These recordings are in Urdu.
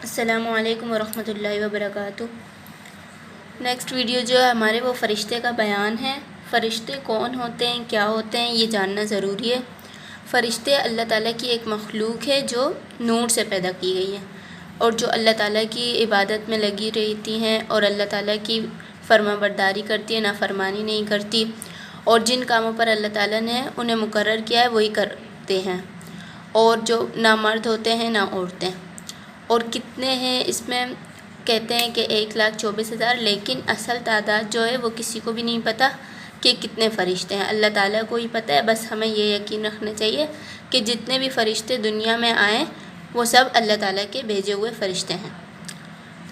السلام علیکم ورحمۃ اللہ وبرکاتہ۔ نیکسٹ ویڈیو جو ہے ہمارے وہ فرشتے کا بیان ہے۔ فرشتے کون ہوتے ہیں، کیا ہوتے ہیں، یہ جاننا ضروری ہے۔ فرشتے اللہ تعالیٰ کی ایک مخلوق ہے جو نور سے پیدا کی گئی ہے اور جو اللہ تعالیٰ کی عبادت میں لگی رہتی ہیں اور اللہ تعالیٰ کی فرما برداری کرتی ہے، نافرمانی نہیں کرتی، اور جن کاموں پر اللہ تعالیٰ نے انہیں مقرر کیا ہے وہی کرتے ہیں، اور جو نہ مرد ہوتے ہیں نہ عورتیں۔ اور کتنے ہیں اس میں کہتے ہیں کہ 1,24,000، لیکن اصل تعداد جو ہے وہ کسی کو بھی نہیں پتہ کہ کتنے فرشتے ہیں، اللہ تعالیٰ کو ہی پتہ ہے۔ بس ہمیں یہ یقین رکھنا چاہیے کہ جتنے بھی فرشتے دنیا میں آئیں وہ سب اللہ تعالیٰ کے بھیجے ہوئے فرشتے ہیں۔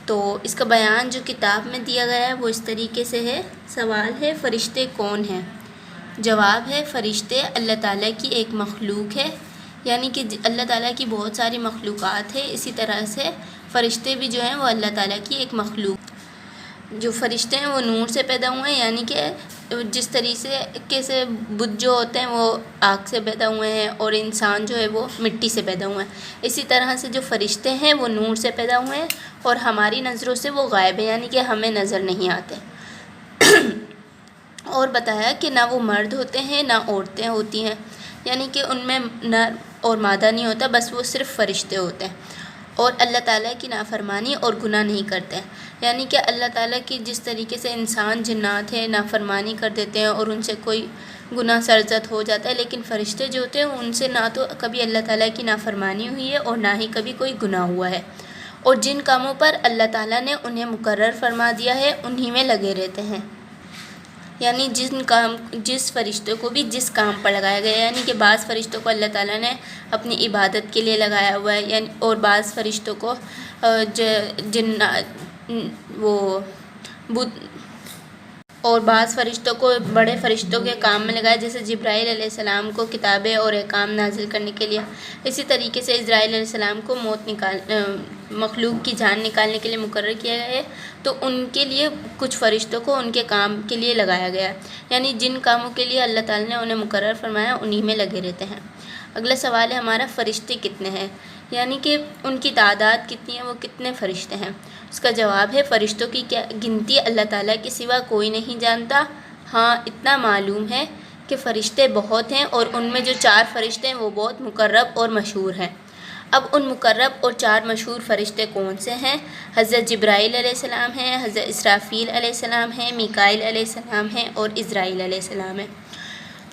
تو اس کا بیان جو کتاب میں دیا گیا ہے وہ اس طریقے سے ہے۔ سوال ہے فرشتے کون ہیں؟ جواب ہے فرشتے اللہ تعالیٰ کی ایک مخلوق ہے، یعنی کہ اللہ تعالیٰ کی بہت ساری مخلوقات ہیں، اسی طرح سے فرشتے بھی جو ہیں وہ اللہ تعالیٰ کی ایک مخلوق۔ جو فرشتے ہیں وہ نور سے پیدا ہوئے ہیں، یعنی کہ جس طریقے سے بت جو ہوتے ہیں وہ آگ سے پیدا ہوئے ہیں اور انسان جو ہے وہ مٹی سے پیدا ہوئے ہیں، اسی طرح سے جو فرشتے ہیں وہ نور سے پیدا ہوئے ہیں اور ہماری نظروں سے وہ غائب ہیں، یعنی کہ ہمیں نظر نہیں آتے۔ اور بتایا کہ نہ وہ مرد ہوتے ہیں نہ عورتیں ہوتی ہیں، یعنی کہ ان میں نر اور مادہ نہیں ہوتا، بس وہ صرف فرشتے ہوتے ہیں، اور اللہ تعالیٰ کی نافرمانی اور گناہ نہیں کرتے ہیں۔ یعنی کہ اللہ تعالیٰ کی جس طریقے سے انسان جنات ہیں نافرمانی کر دیتے ہیں اور ان سے کوئی گناہ سرزد ہو جاتا ہے، لیکن فرشتے جو ہوتے ہیں ان سے نہ تو کبھی اللہ تعالیٰ کی نافرمانی ہوئی ہے اور نہ ہی کبھی کوئی گناہ ہوا ہے، اور جن کاموں پر اللہ تعالیٰ نے انہیں مقرر فرما دیا ہے انہی میں لگے رہتے ہیں۔ یعنی جس فرشتوں کو بھی جس کام پر لگایا گیا ہے، یعنی کہ بعض فرشتوں کو اللہ تعالیٰ نے اپنی عبادت کے لیے لگایا ہوا ہے، یعنی اور بعض فرشتوں کو اور بعض فرشتوں کو بڑے فرشتوں کے کام میں لگایا، جیسے جبرائیل علیہ السلام کو کتابیں اور احکام نازل کرنے کے لیے، اسی طریقے سے اسرائیل علیہ السلام کو مخلوق کی جان نکالنے کے لیے مقرر کیا گیا ہے، تو ان کے لیے کچھ فرشتوں کو ان کے کام کے لیے لگایا گیا ہے، یعنی جن کاموں کے لیے اللہ تعالیٰ نے انہیں مقرر فرمایا انہی میں لگے رہتے ہیں۔ اگلا سوال ہے ہمارا فرشتے کتنے ہیں، یعنی کہ ان کی تعداد کتنی ہے، وہ کتنے فرشتے ہیں؟ اس کا جواب ہے فرشتوں کی گنتی اللہ تعالیٰ کے سوا کوئی نہیں جانتا، ہاں اتنا معلوم ہے کہ فرشتے بہت ہیں، اور ان میں جو 4 فرشتے ہیں وہ بہت مقرب اور مشہور ہیں۔ اب ان مقرب اور 4 مشہور فرشتے کون سے ہیں؟ حضرت جبرائیل علیہ السلام ہیں، حضرت اسرافیل علیہ السلام ہیں، میکائیل علیہ السلام ہیں اور اسرائیل علیہ السلام ہیں۔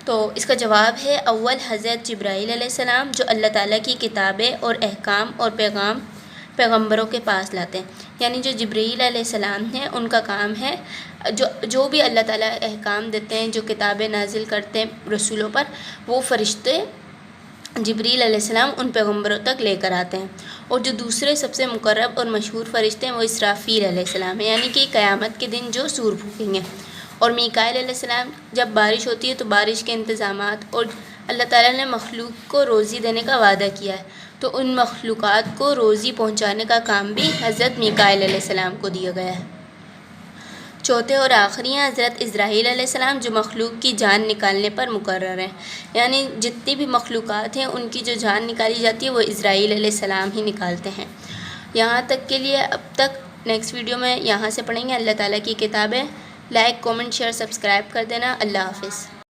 تو اس کا جواب ہے اول حضرت جبرائیل علیہ السلام، جو اللہ تعالیٰ کی کتابیں اور احکام اور پیغمبروں کے پاس لاتے ہیں، یعنی جو جبرائیل علیہ السلام ہیں ان کا کام ہے جو بھی اللہ تعالیٰ احکام دیتے ہیں، جو کتابیں نازل کرتے ہیں رسولوں پر، وہ فرشتے جبرائیل علیہ السلام ان پیغمبروں تک لے کر آتے ہیں۔ اور جو دوسرے سب سے مقرب اور مشہور فرشتے ہیں وہ اسرافیل علیہ السلام ہیں، یعنی کہ قیامت کے دن جو سور پھونکیں گے۔ اور میکائیل علیہ السلام جب بارش ہوتی ہے تو بارش کے انتظامات، اور اللہ تعالیٰ نے مخلوق کو روزی دینے کا وعدہ کیا ہے، تو ان مخلوقات کو روزی پہنچانے کا کام بھی حضرت میکائیل علیہ السلام کو دیا گیا ہے۔ چوتھے اور آخری ہیں حضرت اسرائیل علیہ السلام، جو مخلوق کی جان نکالنے پر مقرر ہیں، یعنی جتنی بھی مخلوقات ہیں ان کی جو جان نکالی جاتی ہے وہ اسرائیل علیہ السلام ہی نکالتے ہیں۔ یہاں تک کے لیے اب تک، نیکسٹ ویڈیو میں یہاں سے پڑھیں گے اللہ تعالیٰ کی کتابیں۔ لائک، کومنٹ، شیئر، سبسکرائب کر دینا۔ اللہ حافظ۔